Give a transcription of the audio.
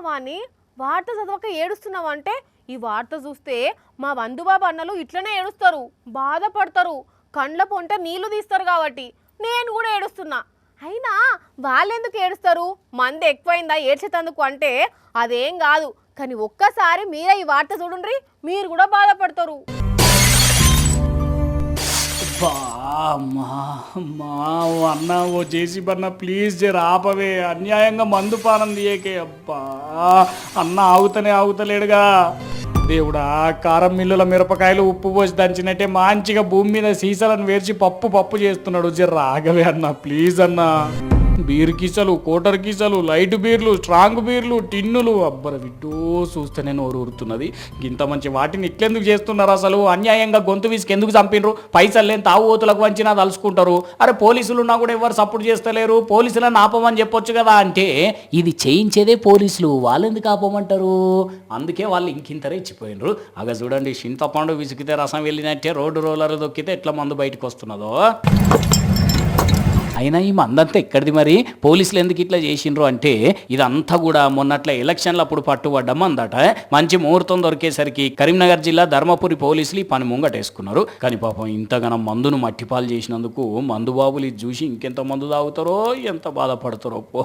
వాణ్ణి వార్త చదవక ఏడుస్తున్నావు అంటే ఈ వార్త చూస్తే మా వందుబాబు అన్నలు ఇట్లనే ఏడుస్తారు, బాధపడతారు, కండ్ల పొంట నీళ్లు తీస్తారు కాబట్టి నేను కూడా ఏడుస్తున్నా. అయినా వాళ్ళెందుకు ఏడుస్తారు? మంది ఎక్కువైందా ఏడ్చేటందుకు అంటే అదేం కాదు. కానీ ఒక్కసారి మీరే ఈ వార్త చూడండి, మీరు కూడా బాధపడతారు. అమ్మా అన్న ఓ చేసి బన్న ప్లీజ్ జర ఆపవే, అన్యాయంగా మందు పానం తీయకే. అబ్బా అన్న ఆగుతలేడుగా. దేవుడా, కారం మిల్లుల మిరపకాయలు ఉప్పు పోసి దంచినట్టే మంచిగా భూమి మీద సీసాలను వేర్చి పప్పు చేస్తున్నాడు. జర ఆగవే అన్న ప్లీజ్ అన్న. బీర్ కీసలు, కోటర్ కీసలు, లైట్ బీర్లు, స్ట్రాంగ్ బీర్లు, టిన్నులు, అబ్బర విడ్డో చూస్తేనే నోరు ఊరుతున్నది. ఇంత మంచి వాటిని ఇట్లెందుకు చేస్తున్నారు? అసలు అన్యాయంగా గొంతు వీసుకు ఎందుకు చంపినరు? పైసలు లేని తాగుబోతులకు వంచినా తలుసుకుంటారు. అరే పోలీసులు ఉన్నా కూడా ఎవరు సపోర్ట్ చేస్తలేరు, పోలీసులను ఆపమని చెప్పొచ్చు కదా. అంటే ఇది చేయించేదే పోలీసులు, వాళ్ళెందుకు ఆపమంటారు? అందుకే వాళ్ళు ఇంకింతరే ఇచ్చిపోయినరు. అగ చూడండి, చింతపండు విసికితే రసం వెళ్ళినట్టే రోడ్డు రోలర్ దొక్కితే ఎట్లా మందు బయటకు వస్తున్నదో. అయినా ఈ మందంతా ఎక్కడిది మరి? పోలీసులు ఎందుకు ఇట్లా చేసిండ్రు అంటే ఇదంతా కూడా మొన్నట్ల ఎలక్షన్లు అప్పుడు పట్టుబడ్డ మందట. మంచి ముహూర్తం దొరికేసరికి కరీంనగర్ జిల్లా ధర్మపురి పోలీసులు ఈ పని ముంగటేసుకున్నారు. కానీ పాపం ఇంతగానం మందును మట్టిపాలు చేసినందుకు మందు బాబులు ఇది చూసి ఇంకెంత మందు తాగుతారో, ఎంత బాధపడతారో పో.